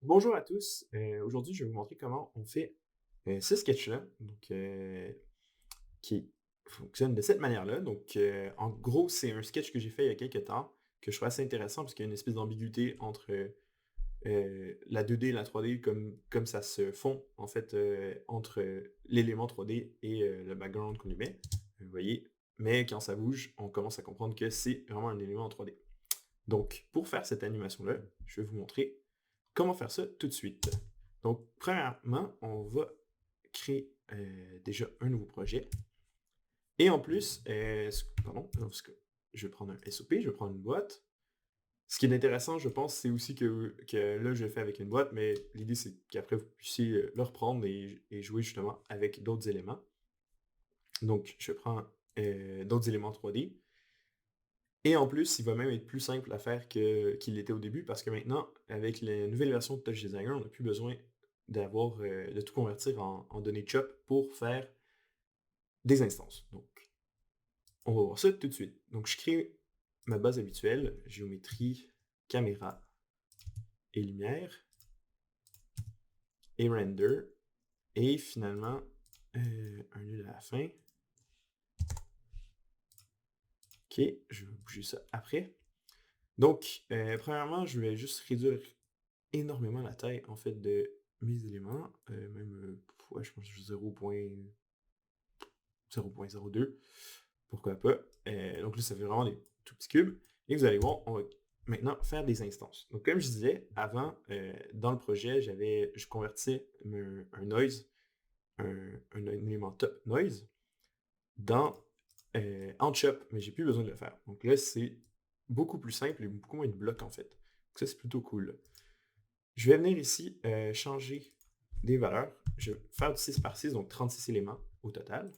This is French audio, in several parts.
Bonjour à tous. Aujourd'hui, je vais vous montrer comment on fait ce sketch-là, qui fonctionne de cette manière-là. En gros, c'est un sketch que j'ai fait il y a quelques temps, que je trouve assez intéressant parce qu'il y a une espèce d'ambiguïté entre la 2D et la 3D, comme ça se fond, en fait, entre l'élément 3D et le background qu'on lui met. Vous voyez? Mais quand ça bouge, on commence à comprendre que c'est vraiment un élément en 3D. Donc, pour faire cette animation-là, je vais vous montrer comment faire ça tout de suite. Donc, premièrement, on va créer déjà un nouveau projet. Et en plus, je vais prendre un SOP, je vais prendre une boîte. Ce qui est intéressant, je pense, c'est aussi que là, je le fais avec une boîte, mais l'idée, c'est qu'après, vous puissiez le reprendre et jouer justement avec d'autres éléments. Donc, je prends d'autres éléments 3D. Et en plus, il va même être plus simple à faire qu'il l'était au début parce que maintenant, avec la nouvelle version de Touch Designer, on n'a plus besoin de tout convertir en données chop pour faire des instances. Donc, on va voir ça tout de suite. Donc, je crée ma base habituelle, géométrie, caméra et lumière et render. Et finalement, un nul à la fin. OK, je vais bouger ça après. Donc, premièrement, je vais juste réduire énormément la taille, en fait, de mes éléments, ouais, je pense que 0.02, pourquoi pas. Donc là, ça fait vraiment des tout petits cubes et vous allez voir, on va maintenant faire des instances. Donc comme je disais, avant, dans le projet, je convertissais un noise, un élément top noise dans, en chop, mais j'ai plus besoin de le faire. Donc là, c'est beaucoup plus simple et beaucoup moins de blocs, en fait. Donc ça, c'est plutôt cool. Je vais venir ici changer des valeurs. Je vais faire du 6 par 6, donc 36 éléments au total.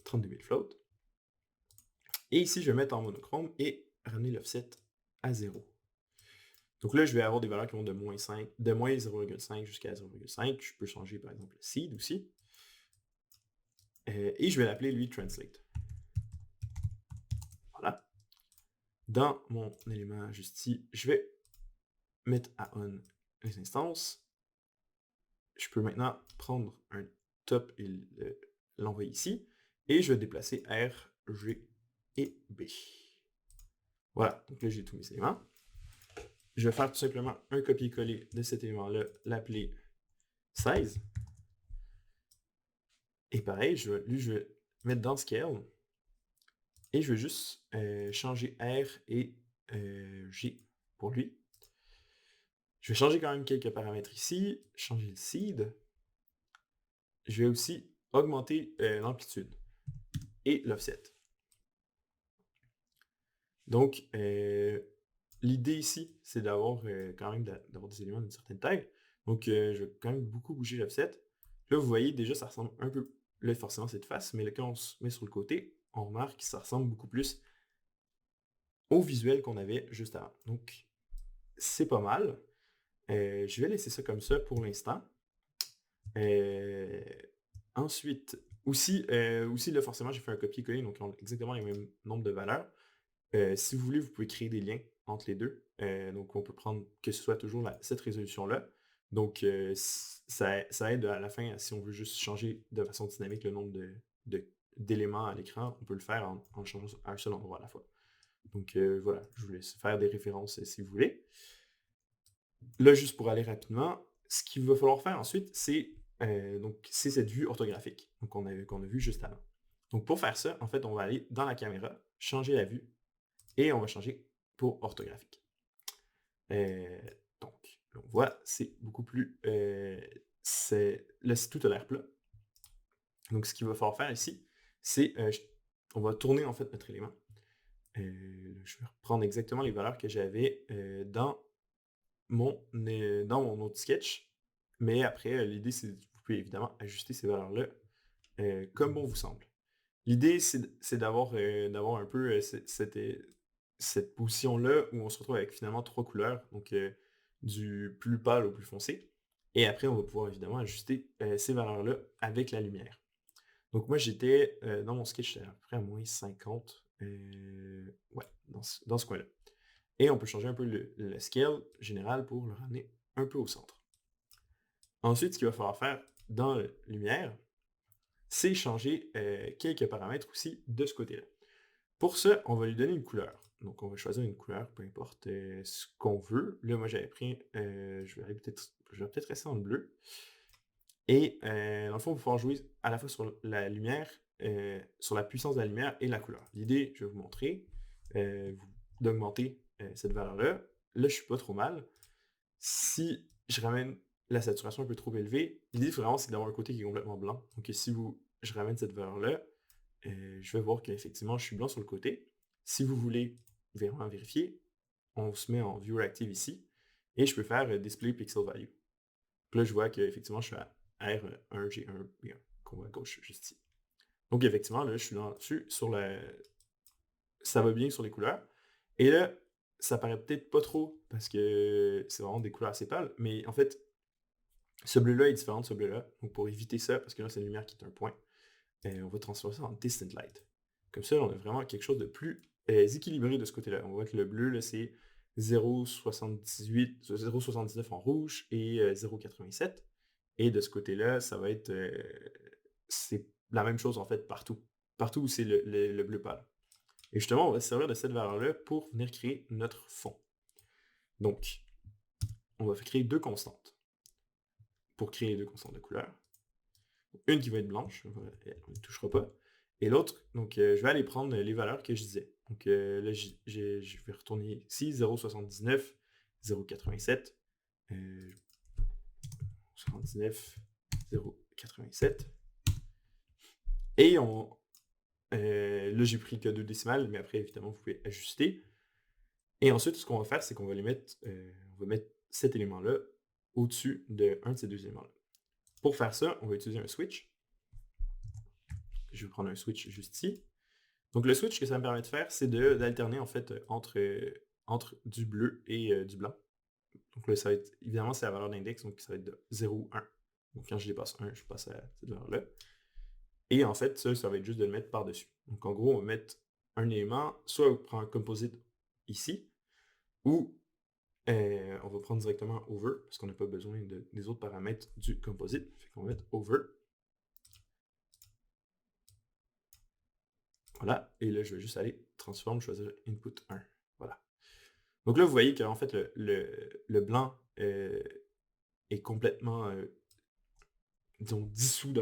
32 000 float. Et ici, je vais mettre en monochrome et ramener l'offset à 0. Donc là, je vais avoir des valeurs qui vont de moins 0,5 jusqu'à 0,5. Je peux changer par exemple le seed aussi. Et je vais l'appeler lui translate. Voilà. Dans mon élément juste ici, je vais mettre à on les instances. Je peux maintenant prendre un top et l'envoyer ici. Et je vais déplacer R, G et B. Voilà, donc là j'ai tous mes éléments. Je vais faire tout simplement un copier-coller de cet élément-là, l'appeler size. Et pareil, je vais mettre dans scale. Et je vais juste changer R et G pour lui. Je vais changer quand même quelques paramètres ici, changer le seed. Je vais aussi augmenter l'amplitude et l'offset. Donc, l'idée ici, c'est d'avoir quand même d'avoir des éléments d'une certaine taille. Donc, je vais quand même beaucoup bouger l'offset. Là, vous voyez, déjà, ça ressemble un peu... Là, forcément, c'est de face, mais là, quand on se met sur le côté, on remarque que ça ressemble beaucoup plus au visuel qu'on avait juste avant. Donc, c'est pas mal. Je vais laisser ça comme ça pour l'instant. Euh, Ensuite, aussi, là, forcément, j'ai fait un copier-coller, donc ils ont exactement les mêmes nombres de valeurs. Si vous voulez, vous pouvez créer des liens entre les deux. Donc, on peut prendre que ce soit toujours cette résolution-là. Donc, ça aide à la fin, si on veut juste changer de façon dynamique le nombre d'éléments à l'écran, on peut le faire en changeant à un seul endroit à la fois. Donc, voilà, je vous laisse faire des références si vous voulez. Là, juste pour aller rapidement, ce qu'il va falloir faire ensuite, c'est cette vue orthographique qu'on a vue juste avant. Donc, pour faire ça, en fait, on va aller dans la caméra, changer la vue, et on va changer pour orthographique. Euh, donc, on voit, c'est beaucoup plus... là, c'est tout a l'air plat. Donc, ce qu'il va falloir faire ici, c'est... on va tourner, en fait, notre élément. Je vais reprendre exactement les valeurs que j'avais dans mon autre sketch. Mais après, l'idée, c'est vous pouvez évidemment ajuster ces valeurs-là comme bon vous semble. L'idée, c'est d'avoir un peu cette position-là où on se retrouve avec finalement trois couleurs, donc du plus pâle au plus foncé. Et après, on va pouvoir évidemment ajuster ces valeurs-là avec la lumière. Donc moi, j'étais dans mon sketch, j'étais à peu près à moins 50, ouais, dans ce coin-là. Et on peut changer un peu le scale général pour le ramener un peu au centre. Ensuite, ce qu'il va falloir faire dans la lumière, c'est changer quelques paramètres aussi de ce côté-là. Pour ça, on va lui donner une couleur. Donc, on va choisir une couleur, peu importe ce qu'on veut. Là, moi, j'avais pris, je vais peut-être rester en bleu. Et dans le fond, il va falloir jouer à la fois sur la lumière, sur la puissance de la lumière et la couleur. L'idée, je vais vous montrer, d'augmenter cette valeur-là. Là, je suis pas trop mal. Si je ramène la saturation un peu trop élevée, l'idée vraiment, c'est d'avoir un côté qui est complètement blanc. Donc, si je ramène cette valeur-là, je vais voir qu'effectivement, je suis blanc sur le côté. Si vous voulez vraiment vérifier, on se met en Viewer Active ici, et je peux faire Display Pixel Value. Donc là, je vois qu'effectivement, je suis à R1, G1, B1, qu'on voit à gauche, juste ici. Donc effectivement, là, je suis là-dessus, ça va bien sur les couleurs. Et là, ça paraît peut-être pas trop, parce que c'est vraiment des couleurs assez pâles, mais en fait, ce bleu-là est différent de ce bleu-là. Donc pour éviter ça, parce que là, c'est une lumière qui est un point, on va transformer ça en Distant Light. Comme ça, on a vraiment quelque chose de plus équilibré de ce côté-là. On voit que le bleu, là, c'est 0,78, 0,79 en rouge et 0,87. Et de ce côté-là, ça va être... c'est la même chose, en fait, partout. Partout où c'est le bleu pâle. Et justement, on va se servir de cette valeur-là pour venir créer notre fond. Donc, on va créer deux constantes pour créer les deux constantes de couleur. Une qui va être blanche, on ne touchera pas. Et l'autre, donc je vais aller prendre les valeurs que je disais. Donc là, je vais retourner ici, 0,79, 0,87, 79, 0,87. Et là, j'ai pris que 2 décimales, mais après, évidemment, vous pouvez ajuster. Et ensuite, ce qu'on va faire, c'est qu'on va on va mettre cet élément-là au-dessus d'un de ces deux éléments-là. Pour faire ça, on va utiliser un switch. Je vais prendre un switch juste ici. Donc le switch, ce que ça me permet de faire, c'est d'alterner en fait entre du bleu et du blanc. Donc là, ça va être, évidemment, c'est la valeur d'index, donc ça va être de 0 ou 1. Donc quand je dépasse 1, je passe à cette valeur-là. Et en fait, ça va être juste de le mettre par-dessus. Donc en gros, on va mettre un élément, soit on prend un composite ici, ou on va prendre directement over, parce qu'on n'a pas besoin des autres paramètres du composite. Fait qu'on va mettre over. Voilà, et là, je vais juste aller transform, choisir input 1. Voilà. Donc là, vous voyez qu'en fait, le blanc est complètement, disons, dissous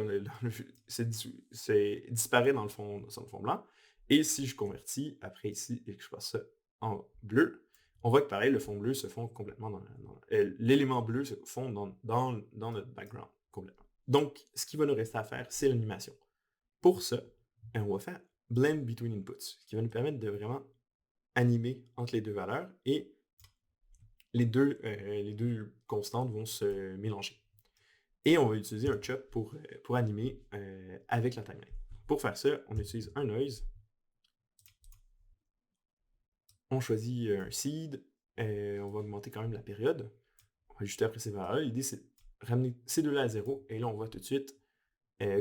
c'est disparaît dans le fond blanc. Et si je convertis après ici et que je passe ça en bleu, on voit que pareil, le fond bleu se fond complètement l'élément bleu se fond dans notre background complètement. Donc, ce qui va nous rester à faire, c'est l'animation. Pour ça, on va faire Blend Between Inputs, ce qui va nous permettre de vraiment animer entre les deux valeurs et les deux constantes vont se mélanger. Et on va utiliser un chop pour animer avec la timeline. Pour faire ça, on utilise un noise. On choisit un seed. On va augmenter quand même la période. On va ajuster après ces valeurs-là. L'idée, c'est de ramener ces deux-là à 0. Et là, on voit tout de suite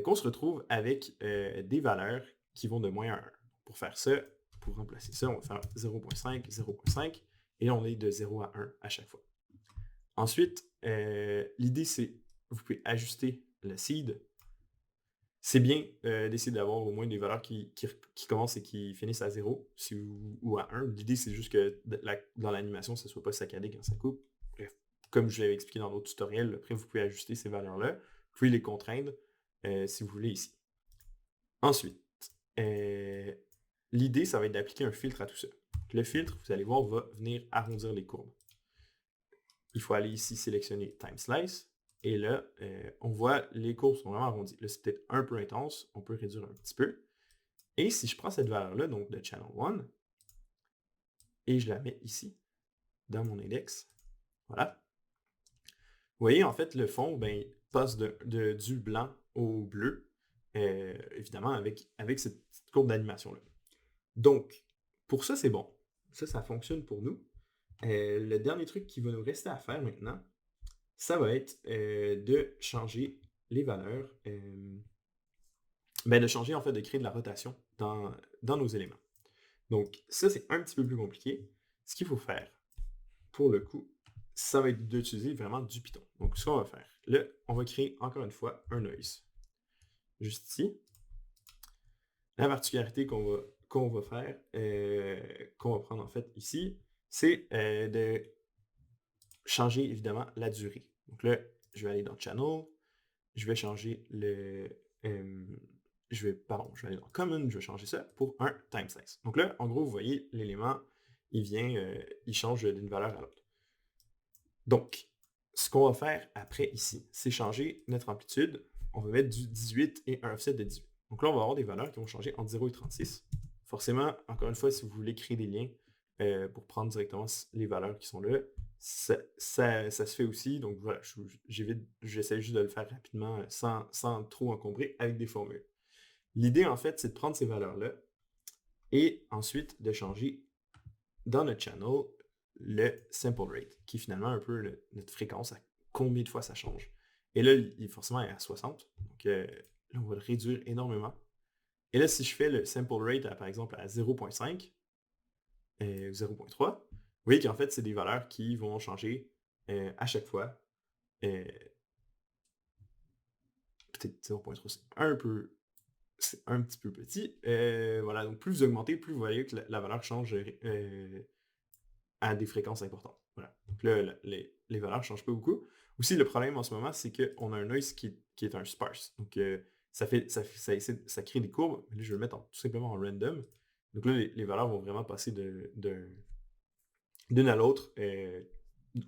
qu'on se retrouve avec des valeurs qui vont de moins à 1. Pour faire ça, pour remplacer ça, on va faire 0.5, 0.5. Et là, on est de 0 à 1 à chaque fois. Ensuite, l'idée, c'est vous pouvez ajuster le seed. C'est bien d'essayer d'avoir au moins des valeurs qui commencent et qui finissent à 0 ou à 1. L'idée, c'est juste que dans l'animation, ça ne soit pas saccadé quand ça coupe. Bref, comme je l'avais expliqué dans d'autres tutoriels, après, vous pouvez ajuster ces valeurs-là. Vous pouvez les contraindre si vous voulez ici. Ensuite, l'idée, ça va être d'appliquer un filtre à tout ça. Le filtre, vous allez voir, va venir arrondir les courbes. Il faut aller ici sélectionner Time Slice. Et là, on voit les courbes sont vraiment arrondies. Là, c'est peut-être un peu intense. On peut réduire un petit peu. Et si je prends cette valeur-là, donc de Channel 1, et je la mets ici, dans mon index, voilà. Vous voyez, en fait, le fond ben, passe du blanc au bleu, évidemment, avec cette petite courbe d'animation-là. Donc, pour ça, c'est bon. Ça fonctionne pour nous. Le dernier truc qui va nous rester à faire maintenant, ça va être de changer les valeurs, de changer en fait, de créer de la rotation dans nos éléments. Donc ça, c'est un petit peu plus compliqué. Ce qu'il faut faire, pour le coup, ça va être d'utiliser vraiment du Python. Donc, ce qu'on va faire, là, on va créer encore une fois un noise. Juste ici. La particularité qu'on va faire, qu'on va prendre en fait ici, c'est de changer évidemment la durée. Donc là, je vais aller dans Channel, je vais changer le... je vais aller dans Common, je vais changer ça pour un time size. Donc là, en gros, vous voyez, l'élément, il change d'une valeur à l'autre. Donc, ce qu'on va faire après ici, c'est changer notre amplitude. On va mettre du 18 et un offset de 18. Donc là, on va avoir des valeurs qui vont changer entre 0 et 36. Forcément, encore une fois, si vous voulez créer des liens pour prendre directement les valeurs qui sont là, ça se fait aussi. Donc voilà, j'essaie juste de le faire rapidement sans trop encombrer avec des formules. L'idée, en fait, c'est de prendre ces valeurs-là et ensuite de changer dans notre channel le sample rate, qui est finalement un peu notre fréquence, à combien de fois ça change. Et là, il forcément est à 60. Donc là, on va le réduire énormément. Et là, si je fais le sample rate, par exemple, à 0.5, 0.3, vous voyez qu'en fait, c'est des valeurs qui vont changer à chaque fois. Peut-être 0.3, c'est un petit peu petit. Voilà, donc plus vous augmentez, plus vous voyez que la valeur change à des fréquences importantes. Voilà. Donc là, les valeurs ne changent pas beaucoup. Aussi, le problème en ce moment, c'est qu'on a un noise qui est un sparse. Donc, ça crée des courbes. Là, je vais le mettre tout simplement en random. Donc là, les valeurs vont vraiment passer d'une à l'autre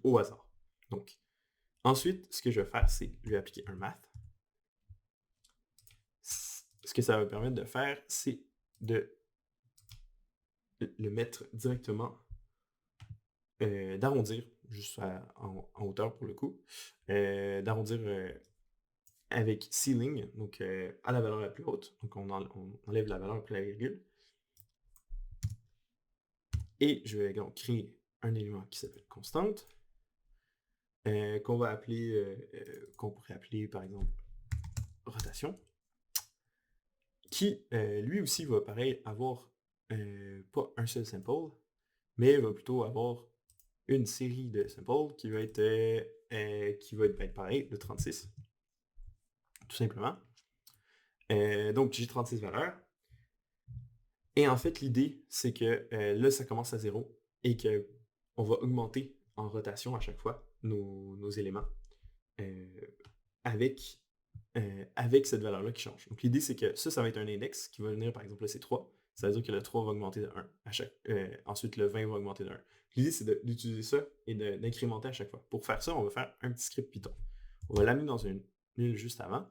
au hasard. Donc, ensuite, ce que je vais faire, c'est je vais appliquer un math. Ce que ça va permettre de faire, c'est de le mettre directement, d'arrondir, juste en hauteur pour le coup, d'arrondir avec ceiling, donc à la valeur la plus haute. Donc on enlève la valeur après la virgule. Et je vais donc créer un élément qui s'appelle constante, qu'on pourrait appeler par exemple rotation, qui lui aussi va pareil avoir pas un seul sample, mais va plutôt avoir une série de samples qui va être pareil, de 36, tout simplement. Donc j'ai 36 valeurs. Et en fait, l'idée, c'est que là, ça commence à 0 et qu'on va augmenter en rotation à chaque fois nos éléments avec cette valeur-là qui change. Donc l'idée, c'est que ça va être un index qui va venir, par exemple, là, c'est 3. Ça veut dire que le 3 va augmenter de 1 ensuite, le 20 va augmenter de 1. L'idée, c'est d'utiliser ça et d'incrémenter à chaque fois. Pour faire ça, on va faire un petit script Python. On va l'amener dans une nulle juste avant.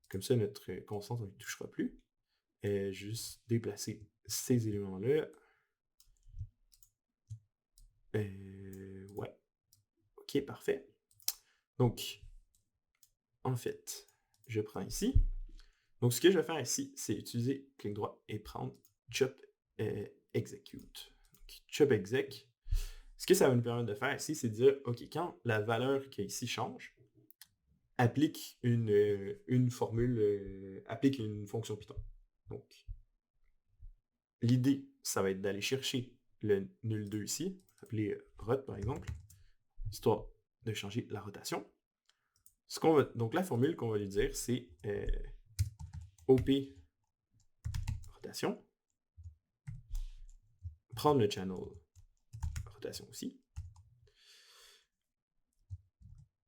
Comme ça, notre constante, on ne touchera plus. Juste déplacer ces éléments-là. Ouais. Ok, parfait. Donc, en fait, je prends ici. Donc, ce que je vais faire ici, c'est utiliser clic droit et prendre chop execute. Donc, chop exec. Ce que ça va nous permettre de faire ici, c'est de dire, OK, quand la valeur qui est ici change, applique une formule, applique une fonction Python. Donc, l'idée, ça va être d'aller chercher le nul 2 ici, appelé rot par exemple, histoire de changer la rotation. Donc, la formule qu'on va lui dire, c'est OP rotation, prendre le channel rotation aussi,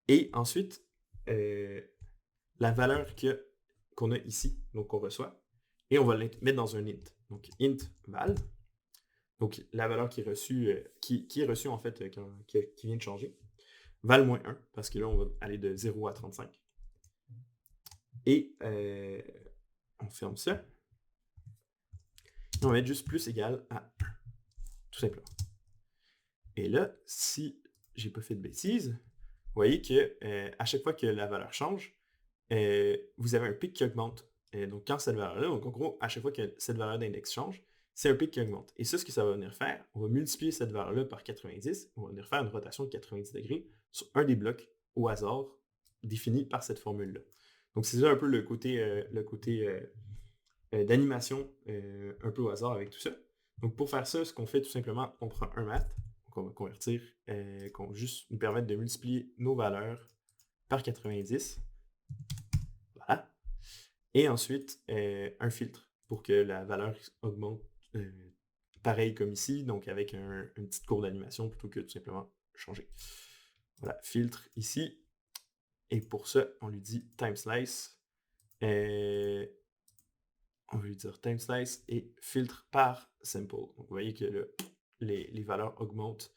et ensuite, la valeur qu'on a ici, donc qu'on reçoit, et on va la mettre dans un int. Donc, int val. Donc, la valeur qui est reçue, qui est reçue en fait, qui vient de changer, val moins 1, parce que là, on va aller de 0 à 35. Et on ferme ça. Et on va mettre juste plus égal à 1, tout simplement. Et là, si j'ai pas fait de bêtises, vous voyez que à chaque fois que la valeur change, vous avez un pic qui augmente. Donc, quand cette valeur-là, donc en gros, à chaque fois que cette valeur d'index change, c'est un pic qui augmente. Et ça, ce que ça va venir faire, on va multiplier cette valeur-là par 90, on va venir faire une rotation de 90 degrés sur un des blocs au hasard défini par cette formule-là. Donc, c'est ça un peu le côté d'animation un peu au hasard avec tout ça. Donc, pour faire ça, ce qu'on fait tout simplement, on prend un math, qu'on va convertir, qu'on juste nous permettre de multiplier nos valeurs par 90. Voilà. Et ensuite, un filtre pour que la valeur augmente pareil comme ici, donc avec une petite courbe d'animation plutôt que tout simplement changer. Voilà, filtre ici. Et pour ça, on lui dit time slice. On va lui dire time slice et filtre par sample. Donc, vous voyez que les valeurs augmentent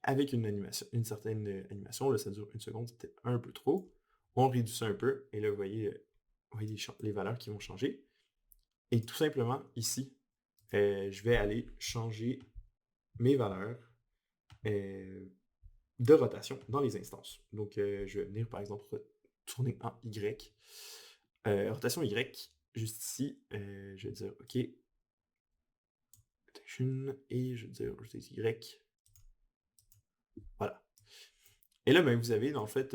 avec une certaine animation. Là, ça dure 1 seconde, c'était un peu trop. On réduit ça un peu et là, vous voyez les valeurs qui vont changer. Et tout simplement, ici, je vais aller changer mes valeurs de rotation dans les instances. Donc, je vais venir, par exemple, tourner en Y. Rotation Y, juste ici, je vais dire OK. Rotation, et je vais dire Y. Voilà. Et là, ben, vous avez, dans le fait,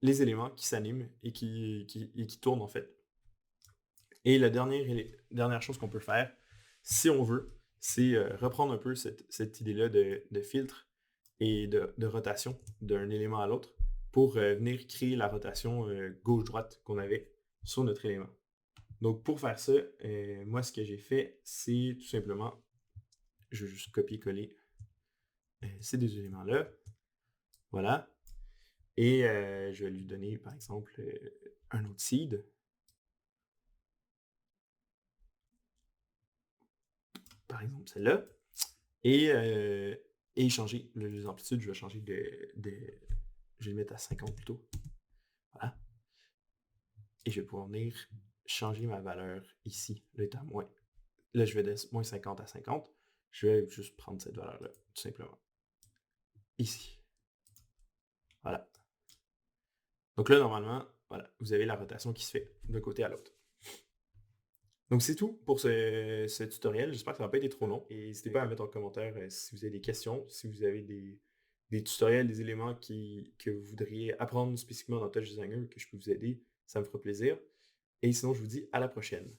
les éléments qui s'animent et qui tournent, en fait. Et la dernière chose qu'on peut faire, si on veut, c'est reprendre un peu cette idée-là de filtre et de rotation d'un élément à l'autre pour venir créer la rotation gauche-droite qu'on avait sur notre élément. Donc, pour faire ça, moi, ce que j'ai fait, c'est tout simplement, je vais juste copier-coller ces deux éléments-là. Voilà. Et je vais lui donner, par exemple, un autre seed. Par exemple, celle-là. Et changer les amplitudes, je vais changer je vais le mettre à 50 plutôt. Voilà. Et je vais pouvoir venir changer ma valeur ici. Là, est à moins. Là, je vais de moins 50 à 50. Je vais juste prendre cette valeur-là, tout simplement. Ici. Voilà. Donc là, normalement, voilà, vous avez la rotation qui se fait d'un côté à l'autre. Donc c'est tout pour ce tutoriel. J'espère que ça n'a pas été trop long. Et n'hésitez pas à mettre en commentaire si vous avez des questions, si vous avez des tutoriels, des éléments que vous voudriez apprendre spécifiquement dans Touch Designer, que je peux vous aider. Ça me fera plaisir. Et sinon, je vous dis à la prochaine.